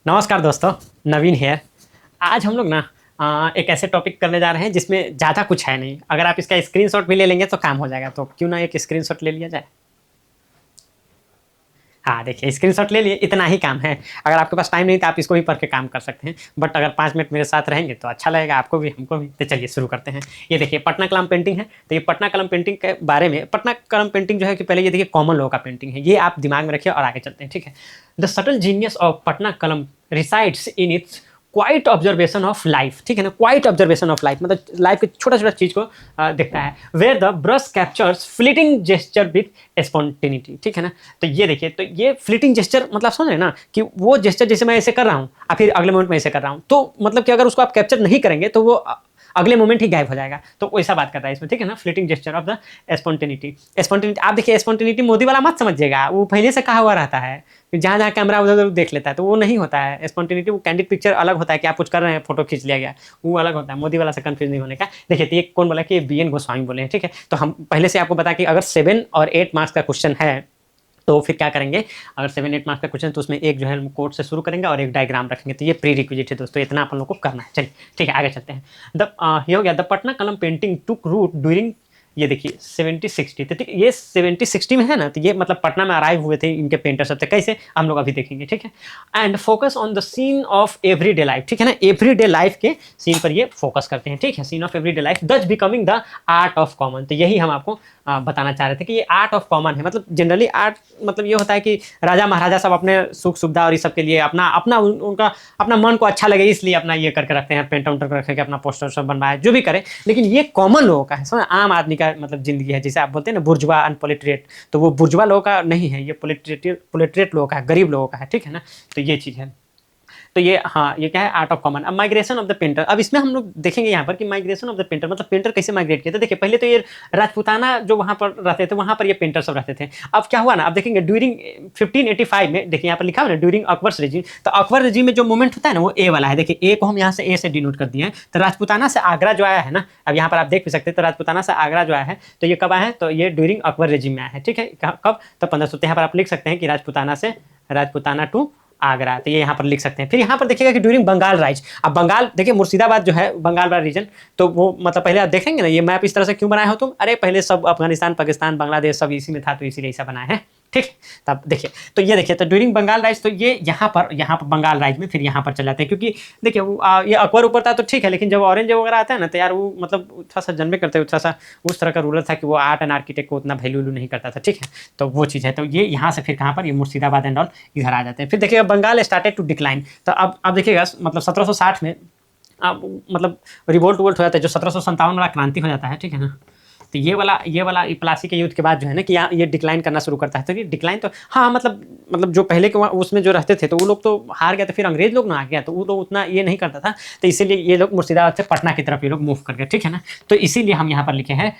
नमस्कार दोस्तों, नवीन है। आज हम लोग ना एक ऐसे टॉपिक करने जा रहे हैं जिसमें ज़्यादा कुछ है नहीं। अगर आप इसका स्क्रीनशॉट भी ले लेंगे तो काम हो जाएगा। तो क्यों ना एक स्क्रीनशॉट ले लिया जाए। हाँ, देखिए स्क्रीनशॉट ले लिए, इतना ही काम है। अगर आपके पास टाइम नहीं तो आप इसको भी पढ़ के काम कर सकते हैं। बट अगर 5 मिनट मेरे साथ रहेंगे तो अच्छा लगेगा, आपको भी हमको भी। तो चलिए शुरू करते हैं। ये देखिए पटना कलम पेंटिंग है। तो ये पटना कलम पेंटिंग के बारे में, पटना कलम पेंटिंग जो है कि पहले ये देखिए कॉमन लॉ का पेंटिंग है। ये आप दिमाग में रखिए और आगे चलते हैं, ठीक है। The subtle genius of Patna Kalam resides in its quiet observation of life, ठीक है ना। क्वाइट ऑब्जर्वेशन ऑफ लाइफ मतलब लाइफ के छोटा छोटा चीज को देखता है। Where the brush captures fleeting gesture with spontaneity, ठीक है ना। तो ये देखिए, तो ये फ्लीटिंग जेस्चर मतलब समझ रहे हैं ना कि वो जेस्चर जैसे मैं ऐसे कर रहा हूँ और फिर अगले मोमेंट में ऐसे कर रहा हूँ, तो मतलब कि अगर उसको आप कैप्चर नहीं करेंगे तो वो अगले मोमेंट ही गायब हो जाएगा। तो वैसा बात कर रहा है इसमें, ठीक है ना। Fleeting gesture of the spontaneity. Spontaneity आप देखिए, स्पॉन्टेनिटी मोदी वाला मत समझिएगा, वो पहले से कहा हुआ रहता है। जहाँ जहाँ कैमरा उधर उधर देख लेता है तो वो नहीं होता है स्पॉन्टेनिटी। वो कैंडिड पिक्चर अलग होता है कि आप कुछ कर रहे हैं, फोटो खींच लिया गया, वो अलग होता है। मोदी वाला से कंफ्यूज नहीं होने का। देखिए, तो ये कौन बोला कि बी एन गोस्वामी बोले हैं, ठीक है। तो हम पहले से आपको बता कि अगर 7 और 8 मार्क्स का क्वेश्चन है तो फिर क्या करेंगे। अगर 7-8 मार्क्स का क्वेश्चन तो उसमें एक जो है हम कोड से शुरू करेंगे और एक डायग्राम रखेंगे। तो ये प्री रिक्विजिट है दोस्तों, इतना अपन लोग को करना है। चलिए ठीक है, आगे चलते हैं। ये हो गया द पटना कलम पेंटिंग टुक रूट ड्यूरिंग, ये देखिए 70-60। तो ठीक, ये 70-60 में है ना। तो ये मतलब पटना में अराइव हुए थे इनके पेंटर सब थे। कैसे हम लोग अभी देखेंगे, ठीक है। And focus on the scene of everyday life, ठीक है ना। एवरीडे लाइफ के सीन पर ये फोकस करते हैं, ठीक है। सीन ऑफ एवरीडे लाइफ दस becoming the art of common. तो यही हम आपको बताना चाह रहे थे कि ये आर्ट ऑफ कॉमन है। मतलब जनरली आर्ट मतलब ये होता है कि राजा महाराजा सब अपने सुख सुविधा और इस सब के लिए अपना अपना उनका अपना मन को अच्छा लगे इसलिए अपना ये करके रखते हैं, पेंट उंट करके रखेंगे, अपना पोस्टर सब बनवाए, जो भी करें। लेकिन ये कॉमन लोगों का है, समझ, आम आदमी का मतलब जिंदगी है। जैसे आप बोलते हैं ना बुर्जुआ अनपोलिटरेट, तो वो बुर्जुआ लोगों का नहीं है, ये पोलिटरेट लोगों का है, गरीब लोगों का है, ठीक है ना। तो ये चीज़ है। तो ये हाँ, ये क्या है, आर्ट ऑफ कॉमन। अब माइग्रेशन ऑफ द पेंटर, अब इसमें हम लोग देखेंगे यहाँ पर कि माइग्रेशन ऑफ द पेंटर मतलब पेंटर कैसे माइग्रेट किए थे। देखिए पहले तो ये राजपूताना जो वहाँ पर रहते थे, वहाँ पर ये पेंटर सब रहते थे। अब क्या हुआ ना, अब देखेंगे ड्यूरिंग 1585 में, देखिए यहाँ पर लिखा हुआ ना ड्यूरिंग अकबर्स रेजिम। तो अकबर रेजिम में जो मूवमेंट होता है ना वो ए वाला है। देखिए ए को हम यहाँ से ए से डिनोट कर दिए हैं। तो राजपूताना से आगरा जो आया है ना, अब यहाँ पर आप देख भी सकते हैं। तो राजपूताना से आगरा जो आया है तो ये कब आया है, तो ये ड्यूरिंग अकबर रेजिम में आया है, ठीक है। कब, तो 1500। यहाँ पर आप लिख सकते हैं कि राजपूताना टू आगरा। तो ये यहाँ पर लिख सकते हैं। फिर यहाँ पर देखिएगा कि ड्यूरिंग बंगाल राइज। अब बंगाल देखिए, मुर्शिदाबाद जो है बंगाल वाला रीजन, तो वो मतलब पहले आप देखेंगे ना ये मैप इस तरह से क्यों बनाए हो तुम, अरे पहले सब अफगानिस्तान पाकिस्तान बांग्लादेश सब इसी में था तो इसीलिए ऐसा बनाए हैं, ठीक। तब देखिए, तो ये देखिए, तो ड्यूरिंग बंगाल राइज, तो ये यहाँ पर बंगाल राइज में फिर यहाँ पर चल जाते हैं। क्योंकि देखिए वो ये अकबर ऊपर था तो ठीक है, लेकिन जब औरंगजेब वगैरह आता है ना तो यार वो मतलब थोड़ा सा जन्मे करते हुए थोड़ा सा उस तरह का रूलर था कि वो आर्ट एंड आर्किटेक्ट को उतना वैल्यू नहीं करता था, ठीक है। तो वो चीज़ है। तो ये यहाँ से फिर कहाँ पर, ये मुर्शिदाबाद एंड ऑल इधर आ जाते हैं। फिर देखिएगा बंगाल स्टार्टेड टू डिक्लाइन। तो अब देखिएगा मतलब 1760 में अब मतलब रिवोल्ट वोल्ट हो जाता है, जो 1757 वाला क्रांति हो जाता है, ठीक है ना। तो ये वाला प्लासी के युद्ध के बाद जो है ना कि यहाँ ये डिक्लाइन करना शुरू करता है। तो ये डिक्लाइन तो हाँ मतलब जो पहले के उसमें जो रहते थे तो वो लोग तो हार गया, तो फिर अंग्रेज लोग ना आ गया तो वो लोग उतना ये नहीं करता था। तो इसीलिए ये लोग मुर्शिदाबाद से पटना की तरफ ये लोग मूव कर गए, ठीक है ना। तो इसीलिए हम यहाँ पर लिखे हैं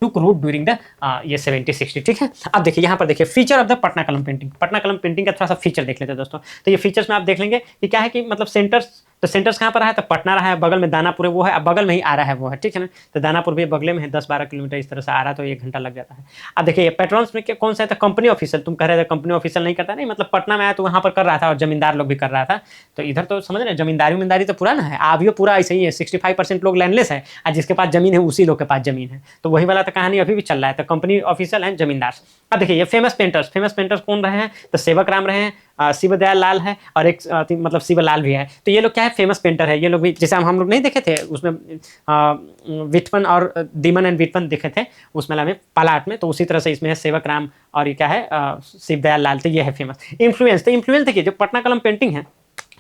टुक रूट ड्यूरिंग द ये 70-60, ठीक है। अब देखिए यहाँ पर देखिए फीचर ऑफ द पटना कलम पेंटिंग। पटना कलम पेंटिंग का थोड़ा सा फीचर देख लेते हैं दोस्तों। तो ये फीचर्स में आप देख लेंगे कि क्या है कि मतलब सेंटर्स, तो सेंटर्स कहाँ पर है, तो पटना रहा है, बगल में दानापुर है वो है, अब बगल में ही आ रहा है वो है, ठीक है ना। तो दानापुर भी बगल में है, 10-12 किलोमीटर इस तरह से आ रहा है, तो 1 घंटा लग जाता है। अब देखिए पेट्रोल्स में कौन सा है, तो कंपनी ऑफिशियल। तुम कह रहे थे कंपनी ऑफिशियल नहीं करता, नहीं मतलब पटना में आया तो वहाँ पर कर रहा था और जमींदार लोग भी कर रहा था। तो इधर तो समझ रहे जमींदारी तो पूरा ना है, अभी पूरा ऐसे ही है। 65% लोग लैंडलेस है और जिसके पास जमीन है उसी लोग के पास जमीन है। तो वही वाला तो कहानी अभी भी चल रहा है। तो कंपनी ऑफिशियल है, जमींदार। अब देखिए ये फेमस पेंटर्स कौन रहे हैं, तो सेवक राम रहे हैं, शिवदयाल लाल है और एक मतलब शिवलाल भी है। तो ये लोग क्या है, फेमस पेंटर है ये लोग भी। जैसे हम लोग नहीं देखे थे उसमें विटपन और दीमन एंड विटपन देखे थे उस मेला में पालाट में, तो उसी तरह से इसमें है सेवक राम और ये क्या है शिवदयाल लाल। तो ये है फेमस। इन्फ्लुएंस देखिए, जो पटना कलम पेंटिंग है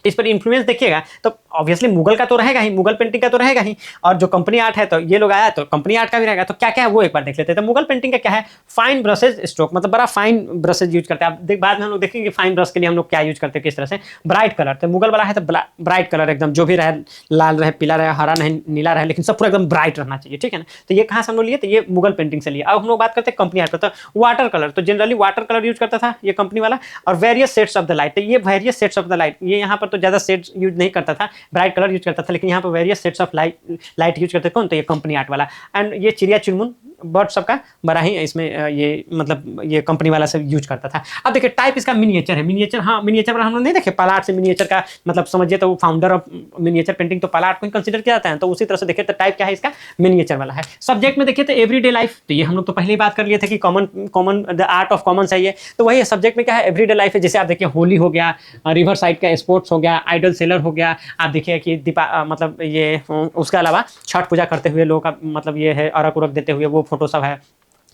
इस पर इन्फ्लुएंस देखिएगा तो ऑब्वियसली मुगल का तो रहेगा ही, मुगल पेंटिंग का तो रहेगा ही, और जो कंपनी आर्ट है तो ये लोग आया तो कंपनी आर्ट का भी रहेगा। तो क्या क्या है वो एक बार देख लेते हैं। तो मुगल पेंटिंग का क्या है, फाइन ब्रशेज स्ट्रोक, मतलब बड़ा फाइन ब्रशेज यूज करते हैं। आप बाद में हम लोग देखेंगे फाइन ब्रश के लिए हम लोग क्या यूज करते हैं, किस तरह से। ब्राइट कलर, तो मुगल वाला है तो ब्राइट कलर एकदम, जो भी रहे, लाल रहे, पीला रहे, हरा नहीं, नीला रहे, लेकिन सब पूरा एकदम ब्राइट रहना चाहिए, ठीक है ना। तो ये कहाँ से हम लोग लिए, तो ये मुगल पेंटिंग से लिए। अब हम लोग बात करते हैं कंपनी आर्ट का। तो वाटर कलर, तो जनरली वाटर कलर यूज करता था ये कंपनी वाला, और various sets of the light. तो ये various sets of the light, ये यहाँ पर तो ज्यादा सेट्स यूज नहीं करता था, ब्राइट कलर यूज करता था, लेकिन यहाँ पर various sets of light use करते। कौन, तो ये कंपनी आर्ट वाला। एंड ये चिड़िया चुनमुन बट सबका बड़ा ही इसमें ये मतलब ये कंपनी वाला सब यूज करता था। अब देखिए टाइप इसका मिनिएचर है। मिनिएचर, हाँ मिनिएचर वाला हम लोग नहीं देखे, पालार्ट से मिनिएचर का मतलब समझिए तो फाउंडर ऑफ मिनिएचर पेंटिंग तो पालार्ट को ही कंसीडर किया जाता है। तो उसी तरह से देखिए तो टाइप क्या है इसका, मिनिएचर वाला है। सब्जेक्ट में देखिए तो एवरीडे लाइफ, तो ये हम लोग तो पहले ही बात कर लिए थे कि common the art of common है ये, तो वही सब्जेक्ट में क्या है, एवरीडे लाइफ है। जैसे आप देखिए होली हो गया, रिवर साइड का स्पोर्ट्स हो गया, आइडल सेलर हो गया, आप देखिए कि मतलब ये उसके अलावा छठ पूजा करते हुए लोगों का मतलब ये है अरक उरक देते हुए वो फोटो सब है।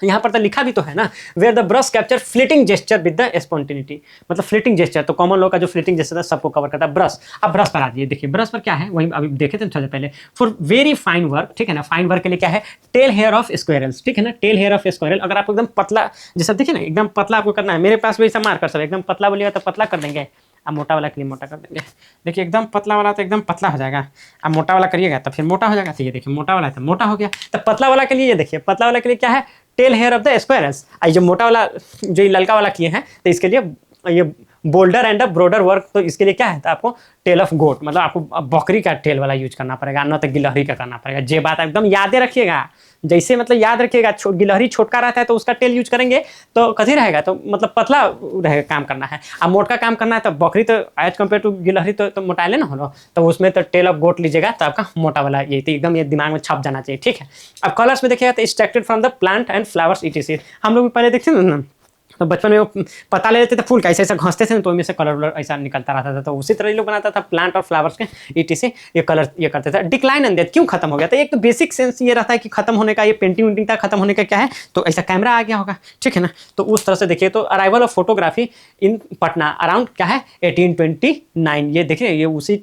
यहाँ पर तो लिखा भी तो है ना, where the brush capture fleeting gesture with the spontaneity, मतलब फ्लिटिंग जेस्चर, तो कॉमन लोग का जो फ्लिटिंग जेस्चर है सबको कवर करता है ब्रश। अब ब्रश पर आ जाइए, देखिए ब्रश पर क्या है वही अभी देखे थे थोड़ा पहले, फॉर वेरी फाइन वर्क, ठीक है ना, फाइन वर्क के लिए क्या है, टेल हेयर ऑफ स्क्वायरल्स, ठीक है ना, टेल हेयर ऑफ स्क्वायरल। अगर आपको एकदम पतला जैसा देखिए ना, एकदम पतला आपको करना है, मेरे पास भी ऐसा मार कर सब एकदम पतला बोलिएगा तो पतला कर देंगे, अब मोटा वाला के लिए मोटा कर देंगे। देखिए एकदम पतला वाला तो एकदम पतला हो जाएगा, अब मोटा वाला करिएगा तो फिर मोटा हो जाएगा। तो ये देखिए मोटा वाला है तो मोटा हो गया। तो पतला वाला के लिए ये देखिए, पतला वाला के लिए क्या है, tail hair of the squirrels. जो मोटा वाला जो ललका वाला किए हैं तो इसके लिए ये बोल्डर एंड ब्रोडर वर्क, तो इसके लिए क्या है, तो आपको टेल ऑफ गोट, मतलब आपको बकरी का टेल वाला यूज करना पड़ेगा, न तो गिलहरी का करना पड़ेगा। ये बात एकदम याद रखिएगा, जैसे मतलब याद रखिएगा, गिलहरी छोटका रहता है तो उसका टेल यूज करेंगे तो कथी रहेगा, तो मतलब पतला रहेगा काम करना है। अब मोटका काम करना है तो बकरी तो एज कम्पेयर टू गिलहरी तो मोटाइले ना हो, तो उसमें तो टेल ऑफ गोट लीजिएगा तो आपका मोटा वाला ये तो एकदम ये दिमाग में छप जाना चाहिए, ठीक है। अब कलर्स में देखिएगा तो extracted from the plant and flowers etc., हम लोग भी पहले देखते हैं ना, तो बचपन में वो पता ले लेते थे फूल का, ऐसा ऐसा घसते थे तो उनमें से कलर वलर ऐसा निकलता रहता था, तो उसी तरह ये लोग बनाता था प्लांट और फ्लावर्स के ईटी से ये कलर ये करते थे। डिक्लाइन एंड डेथ क्यों खत्म हो गया, तो एक तो बेसिक सेंस ये रहता है कि खत्म होने का, ये पेंटिंग वेंटिंग का खत्म होने का क्या है, तो ऐसा कैमरा आ गया होगा, ठीक है ना। तो उस तरह से देखिए तो arrival of photography in Patna around क्या है 1829, ये देखिए ये उसी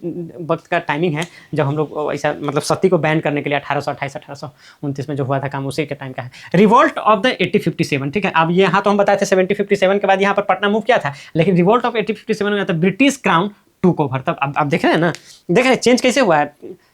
वक्त का टाइमिंग है जब हम लोग ऐसा मतलब सती को बैन करने के लिए 1828 1829 में जो हुआ था काम, उसी के टाइम का है। रिवोल्ट ऑफ द 1857, ठीक है। अब ये यहाँ तो हम बताए थे 1757 के बाद यहाँ पर पटना मूव किया था, लेकिन रिवोल्ट ऑफ 1857 में ब्रिटिश क्राउन टूक ओवर। तब अब देख रहे हैं ना, देख रहे हैं चेंज कैसे हुआ है।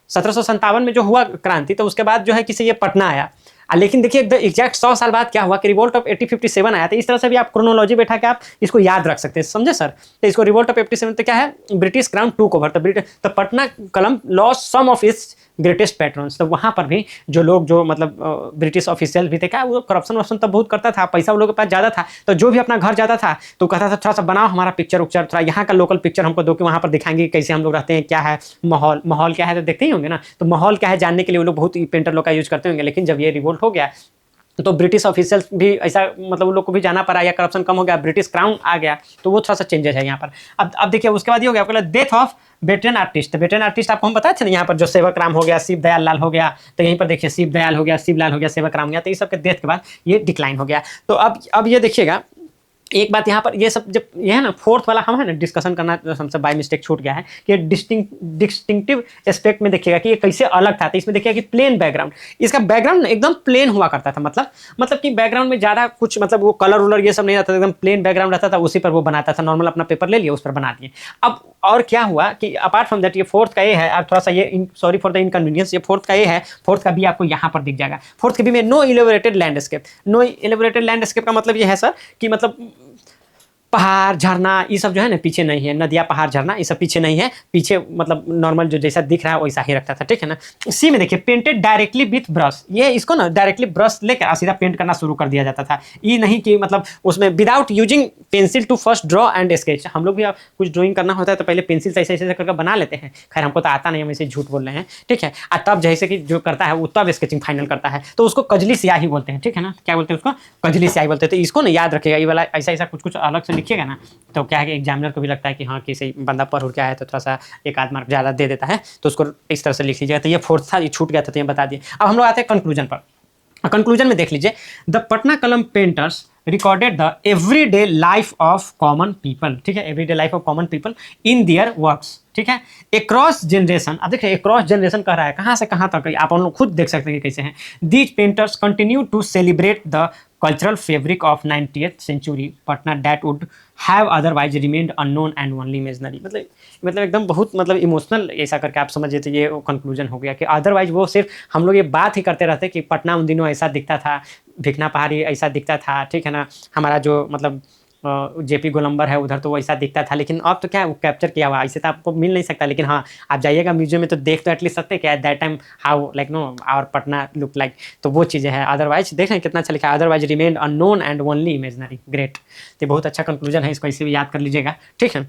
1757 में जो हुआ क्रांति, तो उसके बाद जो है किसी ये पटना आया, लेकिन देखिए एग्जैक्ट 100 साल बाद क्या हुआ कि रिवोल्ट ऑफ 1857 आया था। इस तरह से भी आप क्रोनोलॉजी बैठा के आप इसको याद रख सकते हैं, समझे सर। तो इसको रिवोल्ट ऑफ 87 तो क्या है, ब्रिटिश क्राउन टूक ओवर, तो Patna Kalam lost some of its greatest patrons. तो वहाँ पर भी जो लोग जो मतलब ब्रिटिश ऑफिशियल भी थे, क्या वो करप्शन वर्प्शन तो बहुत करता था, पैसा वो लोगों के पास ज़्यादा था, तो जो भी अपना घर जाता था तो कहता था थोड़ा सा बनाओ हमारा पिक्चर उक्चर, थोड़ा यहाँ का लोकल पिक्चर हमको दो कि वहाँ पर दिखाएंगे कैसे हम लोग रहते हैं, क्या है माहौल क्या है, तो देखते ही होंगे ना। तो माहौल क्या है जानने के लिए वो लोग बहुत पेंटर लोग का यूज करते होंगे। लेकिन जब ये रिवोल्ट हो गया तो ब्रिटिश ऑफिशियल्स भी ऐसा मतलब उन लोग को भी जाना पड़ा, या करप्शन कम हो गया, ब्रिटिश क्राउन आ गया, तो वो थोड़ा सा चेंजेस है यहाँ पर। अब देखिए उसके बाद ये हो गया आपको death of veteran artist. Veteran artist आपको हम बताए थे ना, यहाँ पर जो सेवक राम हो गया, शिव दयाल लाल हो गया, तो यहीं पर देखिए शिव दयाल हो गया, शिवलाल हो गया, सेवक राम हो गया, तो ये सब के डेथ के बाद ये डिक्लाइन हो गया। तो अब ये देखिएगा एक बात यहाँ पर, ये सब जब ये है ना फोर्थ वाला हम है ना डिस्कशन करना हमसे बाय मिस्टेक छूट गया है कि डिस्टिंक्टिव एस्पेक्ट में देखिएगा कि ये कैसे अलग था। तो इसमें देखिएगा कि प्लेन बैकग्राउंड, इसका बैकग्राउंड एकदम प्लेन हुआ करता था, मतलब कि बैकग्राउंड में ज़्यादा कुछ मतलब वो कलर उलर ये सब नहीं रहता था, एकदम प्लेन बैकग्राउंड रहता था, उसी पर वो बनाता था, नॉर्मल अपना पेपर ले लिया उस पर बना दिए। अब और क्या हुआ कि अपार्ट फ्रॉम दैट ये फोर्थ का ये है, आप थोड़ा सा ये सॉरी फॉर द इनकन्वीनियंस, ये फोर्थ का ये है, फोर्थ का भी आपको यहाँ पर दिख जाएगा। फोर्थ के भी में no elaborated landscape. No elaborated landscape का मतलब ये है सर कि मतलब पहाड़ झरना ये सब जो है ना पीछे नहीं है, नदियाँ पहाड़ झरना ये सब पीछे नहीं है, पीछे मतलब नॉर्मल जो जैसा दिख रहा है वैसा ही रखता था, ठीक है ना। सी में देखिए पेंटेड डायरेक्टली विथ ब्रश, ये इसको ना डायरेक्टली ब्रश लेकर सीधा पेंट करना शुरू कर दिया जाता था। ये नहीं कि मतलब उसमें without using pencil to first draw and sketch. हम लोग भी आप कुछ ड्राइंग करना होता है तो पहले पेंसिल से ऐसे करके बना लेते हैं, खैर हमको तो आता नहीं, हम ऐसे झूठ बोल रहे हैं, ठीक है। और तब जैसे कि जो करता है वो तब स्केचिंग फाइनल करता है, तो उसको कजली स्याही बोलते हैं, ठीक है ना। क्या बोलते हैं उसको, कजली स्याही बोलते हैं। तो इसको ना याद रखिएगा, ये वाला ऐसा ऐसा कुछ अलग से लिखिएगा ना, तो क्या है कि एग्जामिनर को भी लगता है कि हाँ किसी बंदा पढ़ उड़ के आया तो थोड़ा सा एक आध मार्क ज़्यादा दे देता है, तो उसको इस तरह से लिख लीजिएगा। तो ये फोर्थ था, ये छूट गया था, तो ये बता दिए। अब हम लोग आते हैं कंक्लूजन पर। कंक्लूजन में देख लीजिए, द पटना कलम painters recorded the everyday life of common people, ठीक है, everyday life of common people in their works, ठीक है, अक्रॉस जनरेशन। अब देखिए अक्रॉस जनरेशन कह रहा है, कहाँ से कहाँ तक, आप लोग खुद देख सकते हैं कैसे हैं। These painters continue to celebrate the cultural fabric of 90th century Patna that would have otherwise remained unknown and only imaginary. मतलब एकदम बहुत मतलब इमोशनल ऐसा करके आप समझिए, तो ये कंक्लूजन हो गया कि अदरवाइज वो सिर्फ हम लोग ये बात ही करते रहते कि पटना उन दिनों ऐसा दिखता था, भिखना पहाड़ी ऐसा दिखता था, ठीक है ना। हमारा जो मतलब जेपी गोलंबर है उधर, तो वैसा दिखता था, लेकिन अब तो क्या है वो कैप्चर किया हुआ, ऐसे तो आपको मिल नहीं सकता। लेकिन हाँ, आप जाइएगा म्यूजियम में तो देख तो एटलीस्ट सकते हैं कि at that time how like no our Patna look like, तो वो चीज़ें हैं। अदरवाइज देख रहे हैं कितना अच्छा लिखा है, otherwise remain unknown and only imaginary, great. तो बहुत अच्छा कंक्लूजन है, इसको इसे भी याद कर लीजिएगा, ठीक है।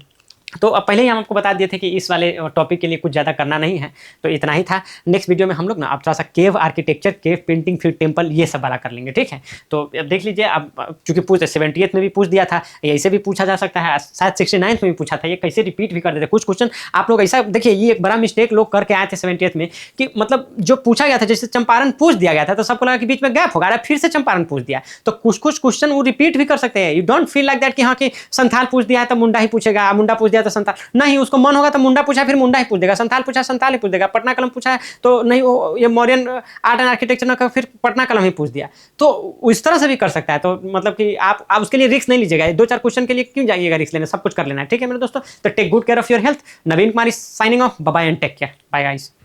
तो अब पहले ही हम आपको बता दिए थे कि इस वाले टॉपिक के लिए कुछ ज़्यादा करना नहीं है, तो इतना ही था। नेक्स्ट वीडियो में हम लोग ना अब थोड़ा सा केव आर्किटेक्चर, केव पेंटिंग, फिर टेम्पल, ये सब वाला कर लेंगे, ठीक है। तो अब देख लीजिए, अब चूंकि पूछ 70th में भी पूछ दिया था, ऐसे भी पूछा जा सकता है, शायद 69th में भी पूछा था, ये कैसे रिपीट भी कर देते कुछ क्वेश्चन आप लोग। ऐसा देखिए, ये एक बड़ा मिस्टेक लोग करके आए थे 70th में कि मतलब जो पूछा गया था, जैसे चंपारण पूछ दिया गया था तो सबको लगा कि बीच में गैप होगा, फिर से चंपारण पूछ दिया, तो कुछ कुछ क्वेश्चन वो रिपीट भी कर सकते हैं। You don't feel like that कि हाँ कि संथाल पूछ दिया है तो मुंडा ही पूछेगा, मुंडा पूछ दिया तो संथाल नहीं, उसको मन होगा तो मुंडा पूछा फिर मुंडा ही पूछ देगा, संथाल पूछा संथाल ही पूछ देगा, पटना कलम पूछा है तो नहीं वो ये मॉडर्न आर्ट एंड आर्किटेक्चर का फिर पटना कलम ही पूछ दिया, तो इस तरह से भी कर सकता है। तो मतलब कि आप उसके लिए रिस्क नहीं लीजिएगा, 2-4 क्वेश्चन के लिए क्यों जाइएगा रिस्क लेने, सब कुछ कर लेना है, ठीक है मेरे दोस्तों। तो take good care of your health. Naveen Kumar signing off, bye bye and take care, bye guys.